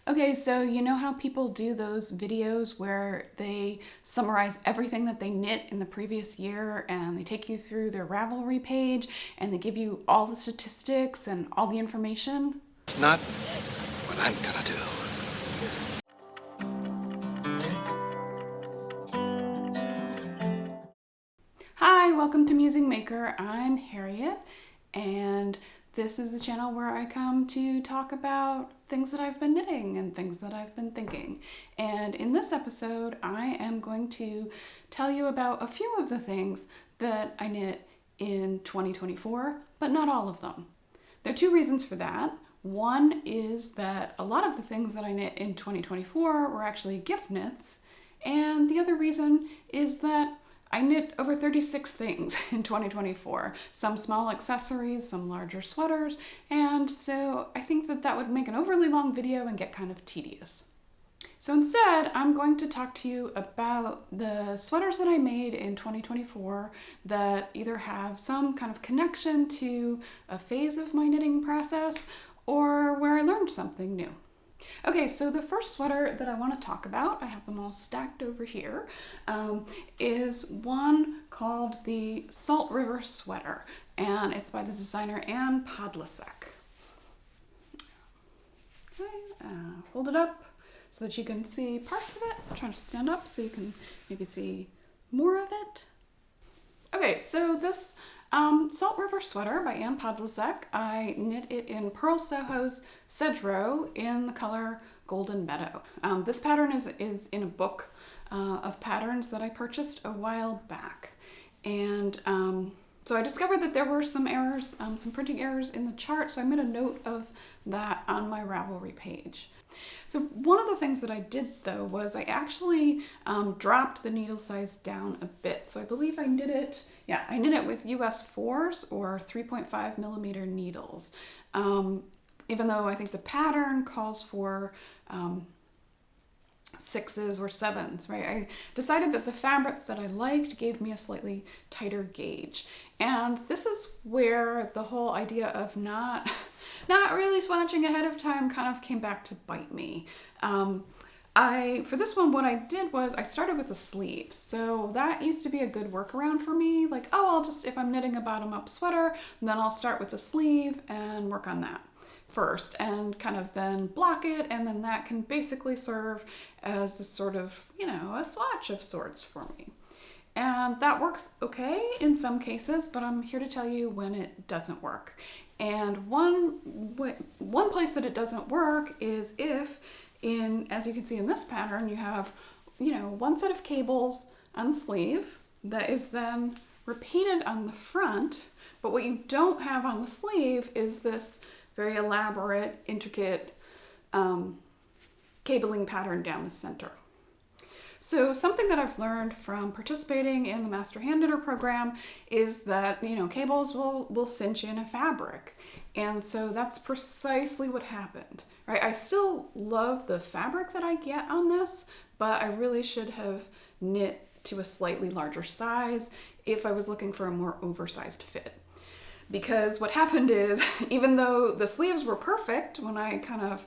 Okay, so you know how people do those videos where they summarize everything that they knit in the previous year and they take you through their Ravelry page and they give you all the statistics and all the information? It's not what I'm gonna do. Hi, welcome to Musing Maker. I'm Harriet, and this is the channel where I come to talk about things that I've been knitting and things that I've been thinking. And in this episode, I am going to tell you about a few of the things that I knit in 2024, but not all of them. There are two reasons for that. One is that a lot of the things that I knit in 2024 were actually gift knits, and the other reason is that I knit over 36 things in 2024, some small accessories, some larger sweaters, and so I think that that would make an overly long video and get kind of tedious. So instead, I'm going to talk to you about the sweaters that I made in 2024 that either have some kind of connection to a phase of my knitting process or where I learned something new. Okay, so the first sweater that I want to talk about, I have them all stacked over here, is one called the Salt River Sweater, and it's by the designer Anne Podlesek. Okay, hold it up so that you can see parts of it. I'm trying to stand up so you can maybe see more of it. Okay, so this Salt River Sweater by Anne Podlesek, I knit it in Pearl Soho's Sedgerow in the color Golden Meadow. This pattern is in a book of patterns that I purchased a while back. And so I discovered that there were some errors, some printing errors in the chart, so I made a note of that on my Ravelry page. So one of the things that I did though was I actually dropped the needle size down a bit. So I believe I knit it with US 4s or 3.5 millimeter needles. Even though I think the pattern calls for 6s or 7s, right? I decided that the fabric that I liked gave me a slightly tighter gauge. And this is where the whole idea of not really swatching ahead of time kind of came back to bite me. For this one, what I did was I started with a sleeve. So that used to be a good workaround for me. Like, if I'm knitting a bottom up sweater, then I'll start with the sleeve and work on that first and kind of then block it, and then that can basically serve as a sort of, a swatch of sorts for me. And that works okay in some cases, but I'm here to tell you when it doesn't work. And one place that it doesn't work is if, as you can see in this pattern, you have, one set of cables on the sleeve that is then repeated on the front, but what you don't have on the sleeve is this very elaborate, intricate cabling pattern down the center. So something that I've learned from participating in the Master Hand Knitter program is that, cables will cinch in a fabric. And so that's precisely what happened, right? I still love the fabric that I get on this, but I really should have knit to a slightly larger size if I was looking for a more oversized fit. Because what happened is, even though the sleeves were perfect when I kind of,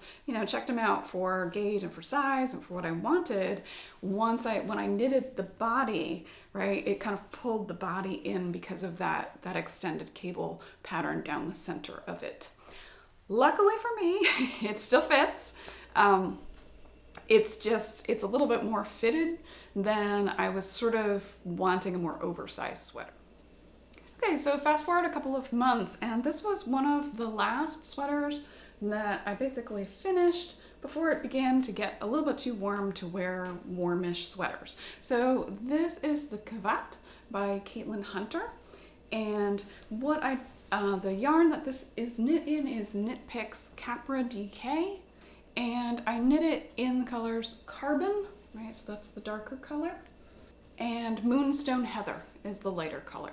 checked them out for gauge and for size and for what I wanted, when I knitted the body, right, it kind of pulled the body in because of that extended cable pattern down the center of it. Luckily for me, it still fits. It's a little bit more fitted than I was sort of wanting a more oversized sweater. Okay, so fast forward a couple of months, and this was one of the last sweaters that I basically finished before it began to get a little bit too warm to wear warmish sweaters. So this is the Cravat by Caitlin Hunter, and the yarn that this is knit in is Knit Picks Capra DK, and I knit it in the colors Carbon, right, so that's the darker color, and Moonstone Heather is the lighter color.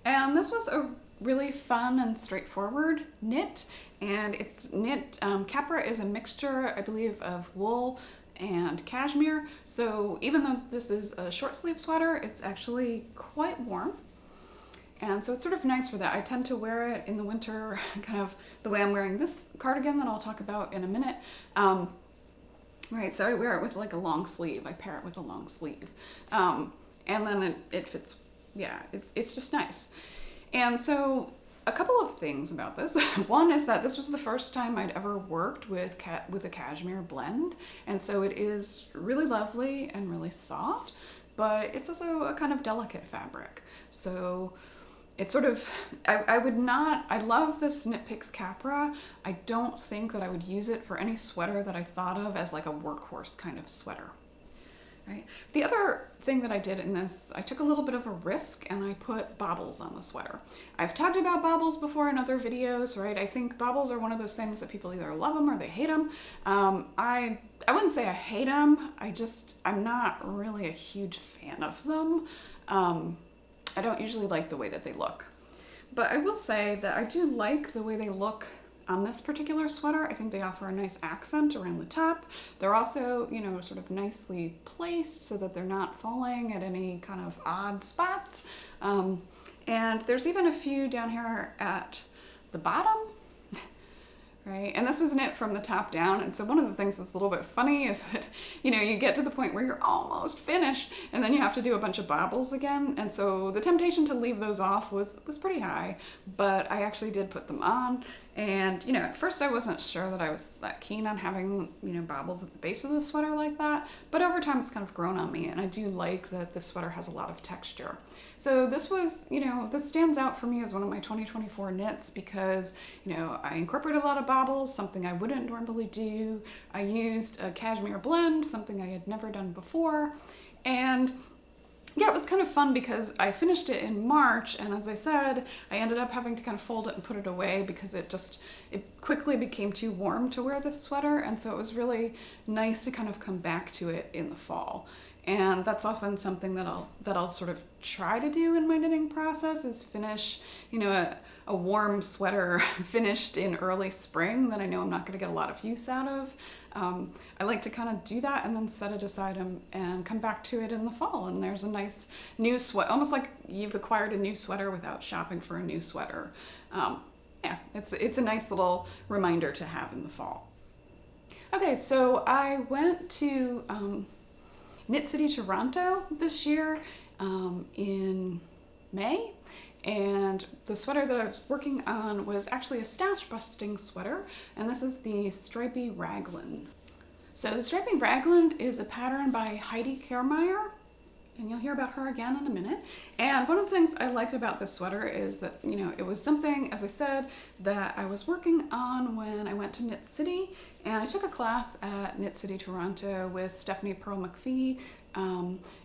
And this was a really fun and straightforward knit, and it's knit, Capra is a mixture, I believe, of wool and cashmere, so even though this is a short sleeve sweater, it's actually quite warm. And so it's sort of nice for that. I tend to wear it in the winter, kind of the way I'm wearing this cardigan that I'll talk about in a minute. Right, so I wear it with like a long sleeve. I pair it with a long sleeve. And then it fits, yeah, it's just nice. And so a couple of things about this. One is that this was the first time I'd ever worked with a cashmere blend. And so it is really lovely and really soft, but it's also a kind of delicate fabric. So it's sort of, I would not, I love this Knit Picks Capra. I don't think that I would use it for any sweater that I thought of as like a workhorse kind of sweater. Right. The other thing that I did in this, I took a little bit of a risk and I put bobbles on the sweater. I've talked about bobbles before in other videos, right? I think bobbles are one of those things that people either love them or they hate them. I wouldn't say I hate them. I'm not really a huge fan of them. I don't usually like the way that they look. But I will say that I do like the way they look on this particular sweater. I think they offer a nice accent around the top. They're also, you know, sort of nicely placed so that they're not falling at any kind of odd spots. And there's even a few down here at the bottom. Right? And this was knit from the top down. And so one of the things that's a little bit funny is that, you know, you get to the point where you're almost finished and then you have to do a bunch of bobbles again. And so the temptation to leave those off was pretty high, but I actually did put them on. And, you know, at first I wasn't sure that I was that keen on having, you know, bobbles at the base of the sweater like that. But over time it's kind of grown on me, and I do like that this sweater has a lot of texture. So this was, you know, this stands out for me as one of my 2024 knits because, you know, I incorporated a lot of bobbles, something I wouldn't normally do. I used a cashmere blend, something I had never done before. And yeah, it was kind of fun because I finished it in March, and as I said, I ended up having to kind of fold it and put it away because it quickly became too warm to wear this sweater, and so it was really nice to kind of come back to it in the fall. And that's often something that I'll sort of try to do in my knitting process is finish, you know, a warm sweater finished in early spring that I know I'm not going to get a lot of use out of. I like to kind of do that and then set it aside and come back to it in the fall. And there's a nice new sweater, almost like you've acquired a new sweater without shopping for a new sweater. Yeah, it's a nice little reminder to have in the fall. Okay, so I went to Knit City Toronto this year in May, and the sweater that I was working on was actually a stash busting sweater, and this is the Stripy Raglan. So the Stripy Raglan is a pattern by Heidi Kiermaier, and you'll hear about her again in a minute. And one of the things I liked about this sweater is that, you know, it was something, as I said, that I was working on when I went to Knit City, and I took a class at Knit City Toronto with Stephanie Pearl McPhee.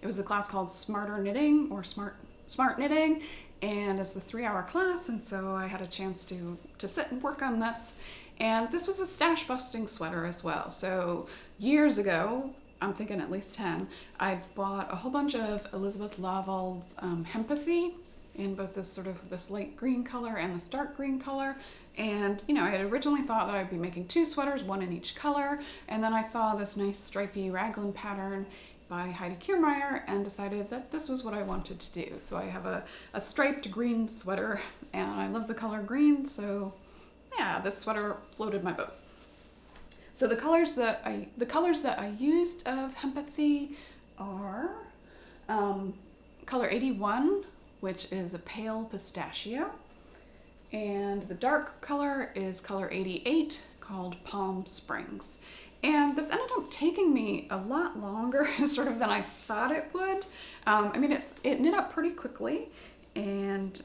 It was a class called Smarter Knitting or Smart Knitting, and it's a 3-hour class, and so I had a chance to sit and work on this. And this was a stash busting sweater as well. So years ago, I'm thinking at least 10, I bought a whole bunch of Elizabeth Laval's Hempathy in both this light green color and this dark green color. And, you know, I had originally thought that I'd be making 2 sweaters, one in each color. And then I saw this nice stripy raglan pattern by Heidi Kiermaier and decided that this was what I wanted to do. So I have a striped green sweater, and I love the color green, so yeah, this sweater floated my boat. So the colors that I used of Hempathy are color 81, which is a pale pistachio, and the dark color is color 88, called Palm Springs. And this ended up taking me a lot longer sort of than I thought it would. I mean, it knit up pretty quickly, and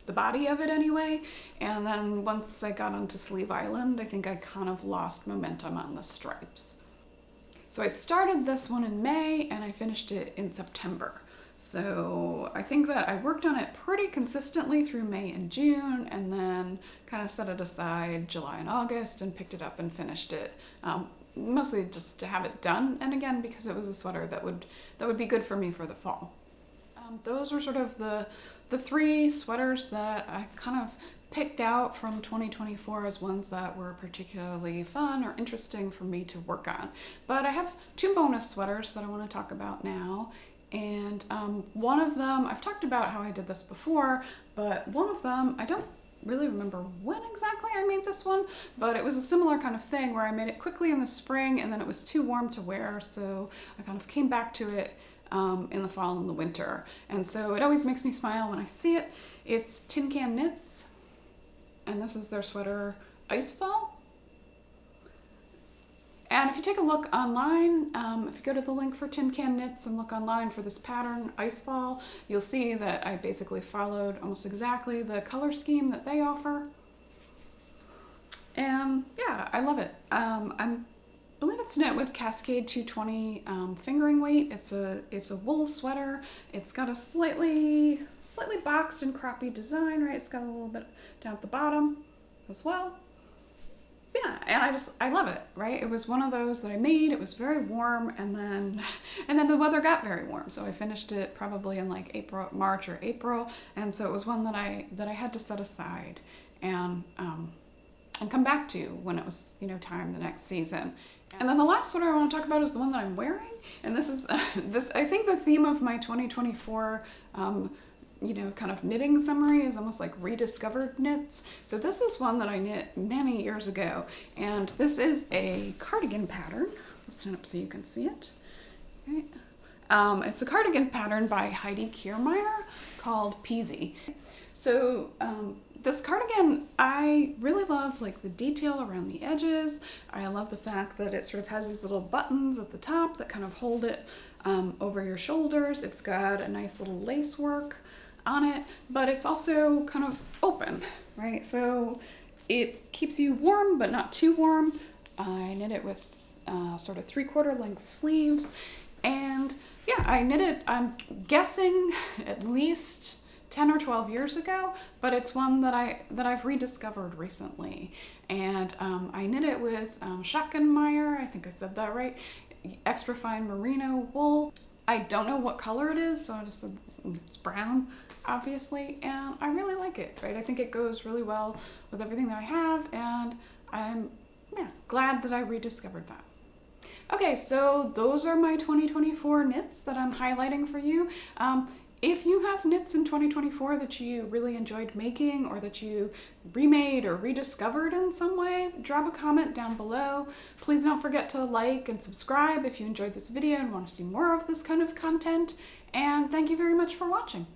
the body of it anyway. And then once I got onto Sleeve Island, I think I kind of lost momentum on the stripes. So I started this one in May and I finished it in September. So I think that I worked on it pretty consistently through May and June, and then kind of set it aside July and August and picked it up and finished it, mostly just to have it done, and again because it was a sweater that would be good for me for the fall. Those were sort of the 3 sweaters that I kind of picked out from 2024 as ones that were particularly fun or interesting for me to work on. But I have 2 bonus sweaters that I want to talk about now. And one of them, I've talked about how I did this before, but one of them, I don't really remember when exactly I made this one, but it was a similar kind of thing where I made it quickly in the spring and then it was too warm to wear, so I kind of came back to it in the fall and the winter. And so it always makes me smile when I see it. It's Tin Can Knits, and this is their sweater Icefall. And if you take a look online, if you go to the link for Tin Can Knits and look online for this pattern, Icefall, you'll see that I basically followed almost exactly the color scheme that they offer. And yeah, I love it. I believe it's knit with Cascade 220 fingering weight. It's a wool sweater. It's got a slightly boxed and croppy design, right? It's got a little bit down at the bottom as well. Yeah, and I love it, right? It was one of those that I made. It was very warm, and then the weather got very warm, so I finished it probably in like March or April, and so it was one that I had to set aside and come back to when it was, you know, time the next season. And then the last sweater I want to talk about is the one that I'm wearing, and this is I think the theme of my 2024 you know, kind of knitting summary is almost like rediscovered knits. So this is one that I knit many years ago, and this is a cardigan pattern. Let's stand up so you can see it. Right. It's a cardigan pattern by Heidi Kiermeier called Peasy. So this cardigan, I really love like the detail around the edges. I love the fact that it sort of has these little buttons at the top that kind of hold it over your shoulders. It's got a nice little lace work on it, but it's also kind of open, right? So it keeps you warm, but not too warm. I knit it with sort of 3/4 length sleeves, and yeah, I knit it, I'm guessing at least 10 or 12 years ago, but it's one that I've rediscovered recently. And I knit it with Schackenmeyer, I think I said that right, extra fine merino wool. I don't know what color it is, so I just said it's brown, obviously, and I really like it, right? I think it goes really well with everything that I have, and I'm glad that I rediscovered that. Okay, so those are my 2024 knits that I'm highlighting for you. If you have knits in 2024 that you really enjoyed making or that you remade or rediscovered in some way, drop a comment down below. Please don't forget to like and subscribe if you enjoyed this video and want to see more of this kind of content. And thank you very much for watching.